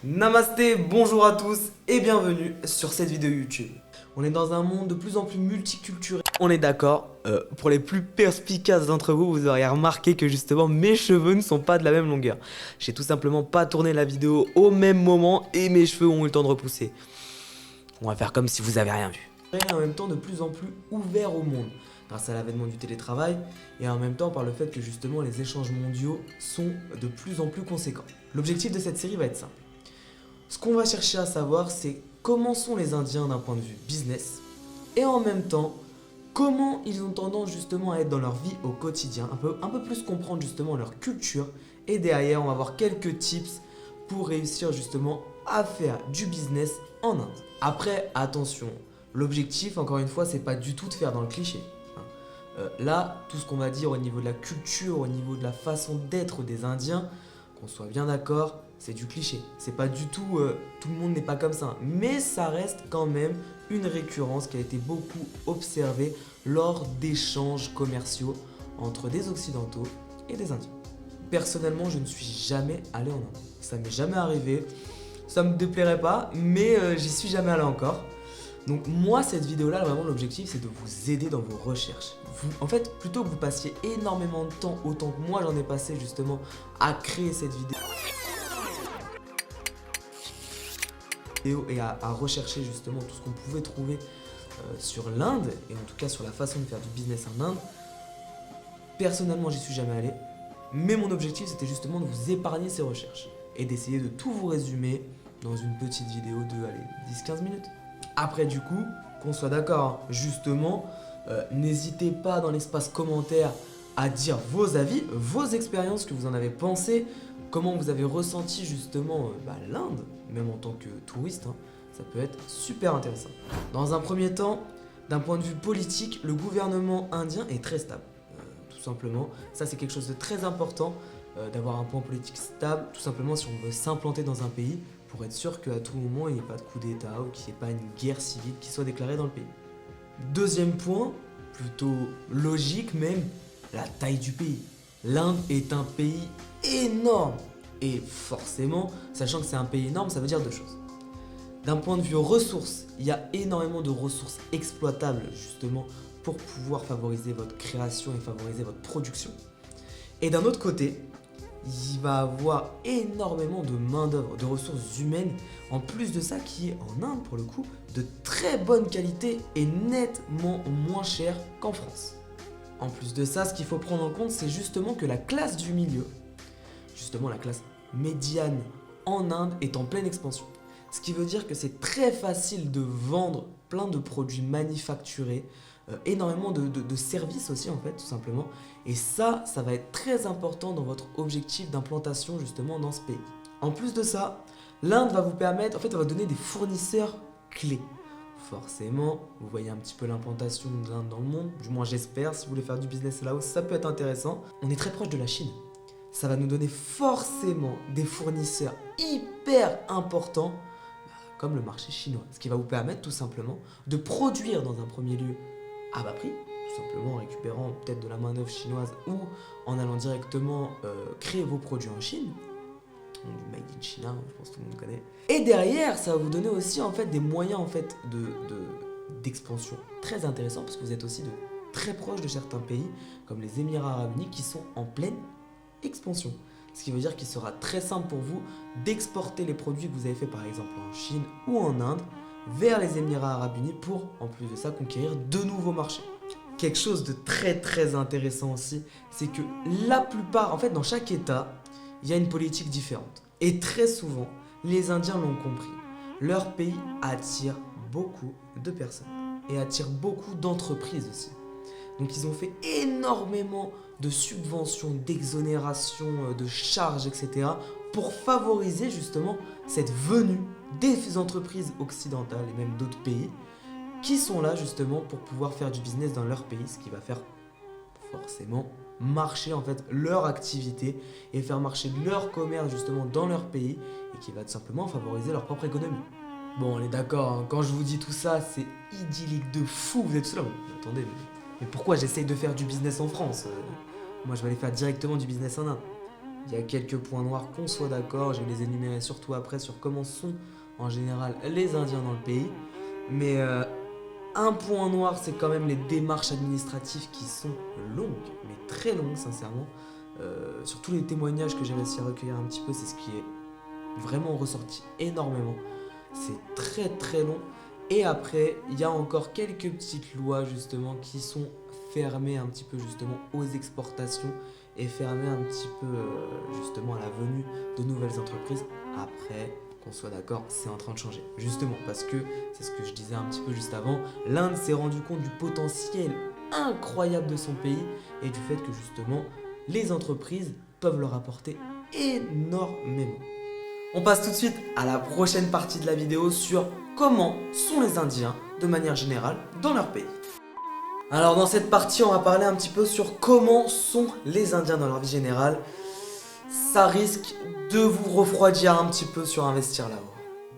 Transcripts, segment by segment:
Namasté, bonjour à tous et bienvenue sur cette vidéo YouTube. On est dans un monde de plus en plus multiculturel. On est d'accord, pour les plus perspicaces d'entre vous, vous auriez remarqué que justement mes cheveux ne sont pas de la même longueur. J'ai tout simplement pas tourné la vidéo au même moment et mes cheveux ont eu le temps de repousser. On va faire comme si vous avez rien vu. Et en même temps de plus en plus ouvert au monde, grâce à l'avènement du télétravail et en même temps par le fait que justement les échanges mondiaux sont de plus en plus conséquents. L'objectif de cette série va être simple. Ce qu'on va chercher à savoir, c'est comment sont les Indiens d'un point de vue business et en même temps, comment ils ont tendance justement à être dans leur vie au quotidien, un peu plus comprendre justement leur culture et derrière, on va voir quelques tips pour réussir justement à faire du business en Inde. Après, attention, l'objectif, encore une fois, c'est pas du tout de faire dans le cliché. Là, tout ce qu'on va dire au niveau de la culture, au niveau de la façon d'être des Indiens, qu'on soit bien d'accord, c'est du cliché. C'est pas du tout, tout le monde n'est pas comme ça. Mais ça reste quand même une récurrence qui a été beaucoup observée lors d'échanges commerciaux entre des Occidentaux et des Indiens. Personnellement, je ne suis jamais allé en Inde. Ça m'est jamais arrivé. Ça me déplairait pas, mais j'y suis jamais allé encore. Donc moi, cette vidéo-là, vraiment l'objectif, c'est de vous aider dans vos recherches. En fait, plutôt que vous passiez énormément de temps, autant que moi j'en ai passé justement à créer cette vidéo et à rechercher justement tout ce qu'on pouvait trouver sur l'Inde, et en tout cas sur la façon de faire du business en Inde, personnellement, j'y suis jamais allé. Mais mon objectif, c'était justement de vous épargner ces recherches et d'essayer de tout vous résumer dans une petite vidéo de 10-15 minutes. Après, du coup, qu'on soit d'accord, hein, justement, n'hésitez pas dans l'espace commentaire à dire vos avis, vos expériences, ce que vous en avez pensé, comment vous avez ressenti justement l'Inde, même en tant que touriste, hein, ça peut être super intéressant. Dans un premier temps, d'un point de vue politique, le gouvernement indien est très stable. Tout simplement, ça c'est quelque chose de très important, d'avoir un point politique stable, tout simplement si on veut s'implanter dans un pays, pour être sûr qu'à tout moment il n'y ait pas de coup d'état ou qu'il n'y ait pas une guerre civile qui soit déclarée dans le pays. Deuxième point, plutôt logique même, la taille du pays. L'Inde est un pays énorme et forcément, sachant que c'est un pays énorme, ça veut dire deux choses. D'un point de vue ressources, il y a énormément de ressources exploitables justement pour pouvoir favoriser votre création et favoriser votre production. Et d'un autre côté, il va avoir énormément de main-d'œuvre, de ressources humaines, en plus de ça qui est en Inde pour le coup, de très bonne qualité et nettement moins cher qu'en France. En plus de ça, ce qu'il faut prendre en compte, c'est justement que la classe du milieu, justement la classe médiane en Inde, est en pleine expansion. Ce qui veut dire que c'est très facile de vendre plein de produits manufacturés, énormément de services aussi en fait tout simplement, et ça va être très important dans votre objectif d'implantation justement dans ce pays. En plus de ça, l'Inde va vous permettre, en fait elle va donner des fournisseurs clés. Forcément, vous voyez un petit peu l'implantation de l'Inde dans le monde, du moins j'espère. Si vous voulez faire du business là-haut, ça peut être intéressant. On est très proche de la Chine, ça va nous donner forcément des fournisseurs hyper importants comme le marché chinois, ce qui va vous permettre tout simplement de produire dans un premier lieu à bas prix, tout simplement en récupérant peut-être de la main-d'œuvre chinoise ou en allant directement créer vos produits en Chine, du made in China, je pense que tout le monde connaît. Et derrière, ça va vous donner aussi en fait des moyens en fait d'expansion très intéressants parce que vous êtes aussi très proche de certains pays comme les Émirats Arabes Unis qui sont en pleine expansion. Ce qui veut dire qu'il sera très simple pour vous d'exporter les produits que vous avez fait par exemple en Chine ou en Inde vers les Émirats Arabes Unis pour, en plus de ça, conquérir de nouveaux marchés. Quelque chose de très intéressant aussi, c'est que la plupart, en fait dans chaque État, il y a une politique différente. Et très souvent, les Indiens l'ont compris, leur pays attire beaucoup de personnes et attire beaucoup d'entreprises aussi. Donc ils ont fait énormément de subventions, d'exonérations, de charges, etc. pour favoriser justement cette venue des entreprises occidentales et même d'autres pays qui sont là justement pour pouvoir faire du business dans leur pays, ce qui va faire forcément marcher en fait leur activité et faire marcher leur commerce justement dans leur pays et qui va tout simplement favoriser leur propre économie. Bon, on est d'accord, hein, quand je vous dis tout ça, c'est idyllique de fou, vous êtes là, attendez, mais pourquoi j'essaye de faire du business en France Moi je vais aller faire directement du business en Inde. il y a quelques points noirs qu'on soit d'accord, je vais les énumérer surtout après sur comment sont en général les Indiens dans le pays. Mais un point noir, c'est quand même les démarches administratives qui sont longues, mais très longues sincèrement. Sur tous les témoignages que j'ai réussi à recueillir un petit peu, c'est ce qui est vraiment ressorti énormément. C'est très très long. Et après, il y a encore quelques petites lois justement qui sont fermées un petit peu justement aux exportations et fermées un petit peu justement à la venue de nouvelles entreprises. Après, qu'on soit d'accord, c'est en train de changer. Justement, parce que, c'est ce que je disais un petit peu juste avant, l'Inde s'est rendu compte du potentiel incroyable de son pays et du fait que justement, les entreprises peuvent leur apporter énormément. On passe tout de suite à la prochaine partie de la vidéo sur comment sont les Indiens de manière générale dans leur pays. Alors dans cette partie, on va parler un petit peu sur comment sont les Indiens dans leur vie générale. Ça risque de vous refroidir un petit peu sur investir là-haut.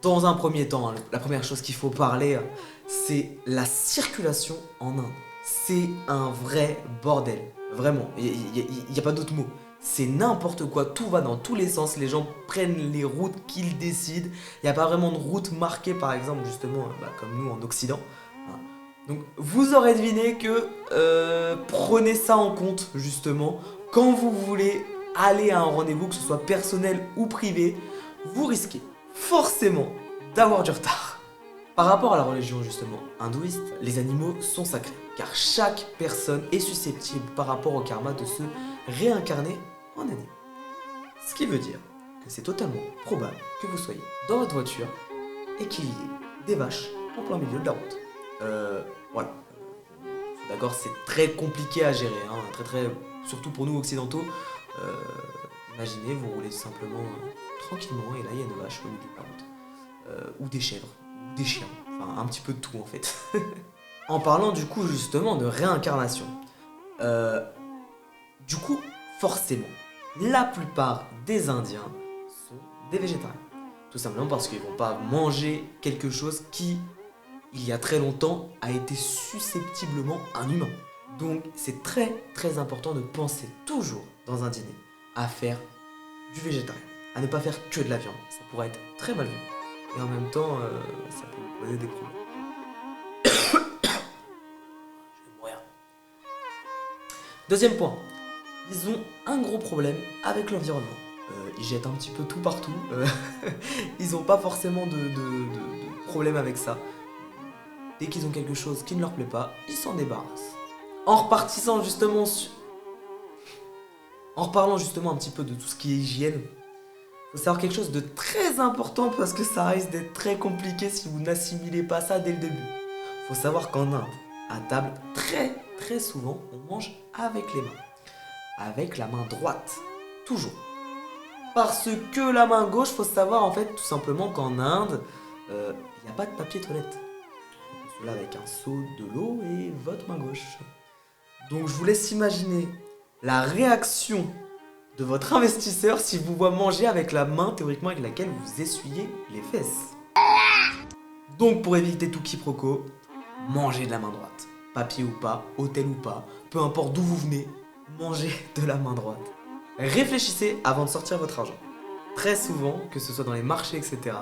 Dans un premier temps, la première chose qu'il faut parler, c'est la circulation en Inde. C'est un vrai bordel. Vraiment, il n'y a pas d'autre mot. C'est n'importe quoi, tout va dans tous les sens, les gens prennent les routes qu'ils décident. Il n'y a pas vraiment de route marquée, par exemple, justement, comme nous en Occident. Donc vous aurez deviné que prenez ça en compte, justement, quand vous voulez aller à un rendez-vous, que ce soit personnel ou privé, vous risquez forcément d'avoir du retard. Par rapport à la religion justement hindouiste, les animaux sont sacrés, car chaque personne est susceptible par rapport au karma de se réincarner en animal. Ce qui veut dire que c'est totalement probable que vous soyez dans votre voiture et qu'il y ait des vaches en plein milieu de la route. Voilà. D'accord, c'est très compliqué à gérer, surtout pour nous occidentaux. Imaginez, vous roulez simplement tranquillement et là il y a une vache au milieu de la route. Ou des chèvres, ou des chiens, enfin un petit peu de tout en fait. En parlant du coup justement de réincarnation, du coup forcément, la plupart des Indiens sont des végétariens. Tout simplement parce qu'ils ne vont pas manger quelque chose qui, il y a très longtemps, a été susceptiblement un humain. Donc c'est très très important de penser toujours dans un dîner à faire du végétarien, à ne pas faire que de la viande. Ça pourrait être très mal vu. Et en même temps, ça peut vous poser des problèmes. Je vais mourir. Deuxième point, ils ont un gros problème avec l'environnement. Ils jettent un petit peu tout partout. Ils n'ont pas forcément de problème avec ça. Dès qu'ils ont quelque chose qui ne leur plaît pas, ils s'en débarrassent. En repartissant justement en reparlant justement un petit peu de tout ce qui est hygiène, il faut savoir quelque chose de très important parce que ça risque d'être très compliqué si vous n'assimilez pas ça dès le début. Il faut savoir qu'en Inde, à table, très très souvent, on mange avec les mains. Avec la main droite. Toujours. Parce que la main gauche, il faut savoir en fait tout simplement qu'en Inde, il n'y a pas de papier toilette. Là avec un seau, de l'eau et votre main gauche. Donc je vous laisse imaginer la réaction de votre investisseur si vous voit manger avec la main théoriquement avec laquelle vous essuyez les fesses. Donc pour éviter tout quiproquo, mangez de la main droite. Papier ou pas, hôtel ou pas, peu importe d'où vous venez, mangez de la main droite. Réfléchissez avant de sortir votre argent. Très souvent, que ce soit dans les marchés, etc.,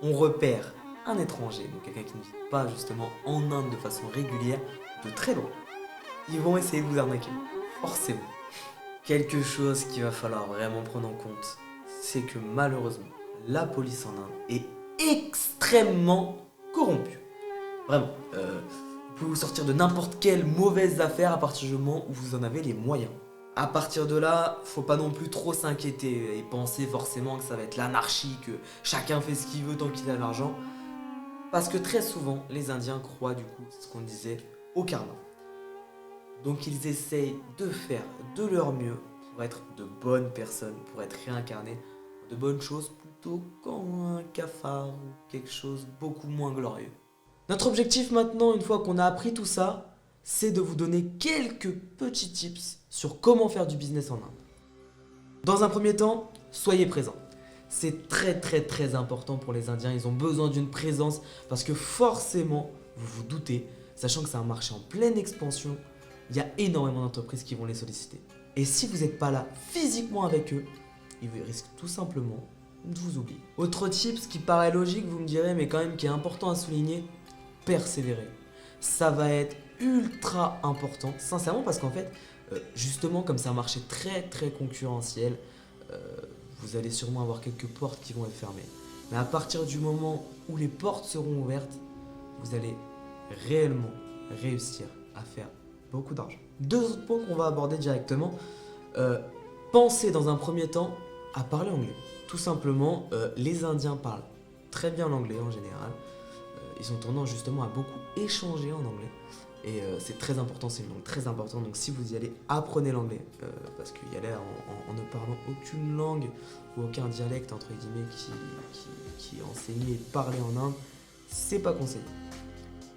on repère un étranger, donc quelqu'un qui ne vit pas justement en Inde de façon régulière, de très loin. Ils vont essayer de vous arnaquer, forcément. Quelque chose qu'il va falloir vraiment prendre en compte, c'est que malheureusement, la police en Inde est extrêmement corrompue. Vraiment, vous pouvez vous sortir de n'importe quelle mauvaise affaire à partir du moment où vous en avez les moyens. À partir de là, faut pas non plus trop s'inquiéter et penser forcément que ça va être l'anarchie, que chacun fait ce qu'il veut tant qu'il a l'argent. Parce que très souvent, les Indiens croient du coup, c'est ce qu'on disait, au karma. Donc ils essayent de faire de leur mieux pour être de bonnes personnes, pour être réincarnés de bonnes choses plutôt qu'en un cafard ou quelque chose beaucoup moins glorieux. Notre objectif maintenant, une fois qu'on a appris tout ça, c'est de vous donner quelques petits tips sur comment faire du business en Inde. Dans un premier temps, soyez présents. C'est très très très important pour les Indiens, ils ont besoin d'une présence parce que forcément, vous vous doutez, sachant que c'est un marché en pleine expansion, il y a énormément d'entreprises qui vont les solliciter. Et si vous n'êtes pas là physiquement avec eux, ils risquent tout simplement de vous oublier. Autre tip, ce qui paraît logique, vous me direz, mais quand même qui est important à souligner, persévérer. Ça va être ultra important, sincèrement, parce qu'en fait, justement, comme c'est un marché très très concurrentiel, vous allez sûrement avoir quelques portes qui vont être fermées. Mais à partir du moment où les portes seront ouvertes, vous allez réellement réussir à faire beaucoup d'argent. Deux autres points qu'on va aborder directement. Pensez dans un premier temps à parler anglais. Tout simplement, les Indiens parlent très bien l'anglais en général. Ils ont tendance justement à beaucoup échanger en anglais. Et c'est très important, c'est une langue très importante. Donc si vous y allez, apprenez l'anglais. Parce qu'y aller en ne parlant aucune langue ou aucun dialecte entre guillemets qui est enseigné et parlé en Inde, c'est pas conseillé.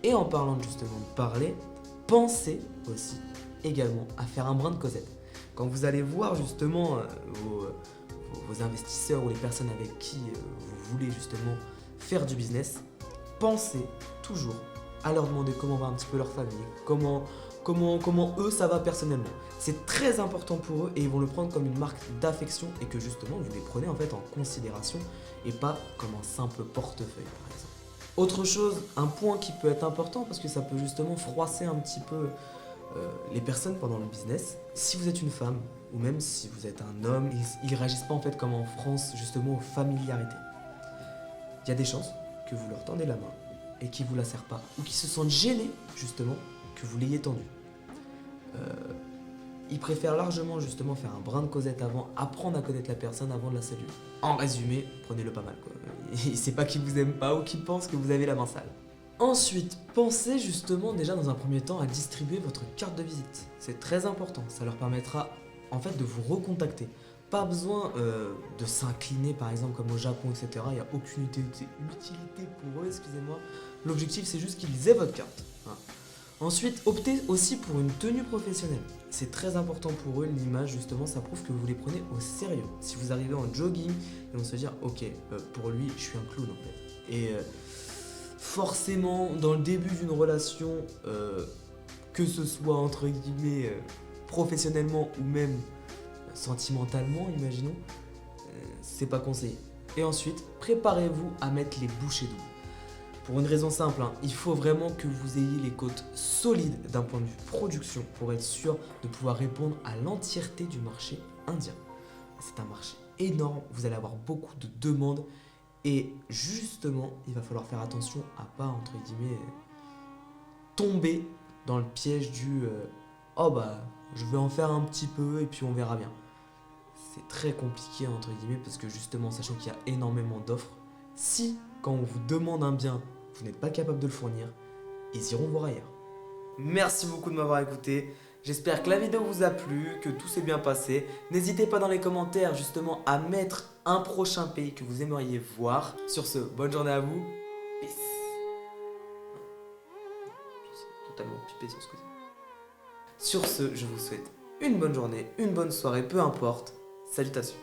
Et en parlant justement de parler, pensez aussi également à faire un brin de causette. Quand vous allez voir justement vos investisseurs ou les personnes avec qui vous voulez justement faire du business, pensez toujours à leur demander comment va un petit peu leur famille, comment eux ça va personnellement. C'est très important pour eux et ils vont le prendre comme une marque d'affection et que justement vous les prenez en fait en considération et pas comme un simple portefeuille par exemple. Autre chose, un point qui peut être important parce que ça peut justement froisser un petit peu les personnes pendant le business. Si vous êtes une femme ou même si vous êtes un homme, ils réagissent pas en fait comme en France justement aux familiarités. Il y a des chances que vous leur tendez la main et qu'ils vous la serrent pas ou qu'ils se sentent gênés justement que vous l'ayez tendue. Ils préfèrent largement justement faire un brin de causette avant, apprendre à connaître la personne avant de la saluer. En résumé, prenez-le pas mal quoi. C'est pas qu'ils vous aiment pas ou qu'ils pensent que vous avez la main sale. Ensuite, pensez justement déjà dans un premier temps à distribuer votre carte de visite. C'est très important, ça leur permettra en fait de vous recontacter. Pas besoin de s'incliner par exemple comme au Japon, etc. Il n'y a aucune utilité pour eux, excusez-moi. L'objectif c'est juste qu'ils aient votre carte. Voilà. Ensuite, optez aussi pour une tenue professionnelle. C'est très important pour eux, l'image justement, ça prouve que vous les prenez au sérieux. Si vous arrivez en jogging, ils vont se dire ok, pour lui je suis un clown en fait. Et forcément, dans le début d'une relation, que ce soit entre guillemets professionnellement ou même sentimentalement, imaginons, c'est pas conseillé. Et ensuite, préparez-vous à mettre les bouchées doubles. Pour une raison simple, il faut vraiment que vous ayez les côtes solides d'un point de vue production pour être sûr de pouvoir répondre à l'entièreté du marché indien. C'est un marché énorme, vous allez avoir beaucoup de demandes et justement, il va falloir faire attention à pas, entre guillemets, tomber dans le piège du oh bah je vais en faire un petit peu et puis on verra bien. C'est très compliqué entre guillemets parce que justement, sachant qu'il y a énormément d'offres, si quand on vous demande un bien, vous n'êtes pas capable de le fournir, ils iront voir ailleurs. Merci beaucoup de m'avoir écouté. J'espère que la vidéo vous a plu, que tout s'est bien passé. N'hésitez pas dans les commentaires justement à mettre un prochain pays que vous aimeriez voir. Sur ce, bonne journée à vous. Peace. Totalement pipé sur ce côté. Sur ce, je vous souhaite une bonne journée, une bonne soirée, peu importe. Salutations.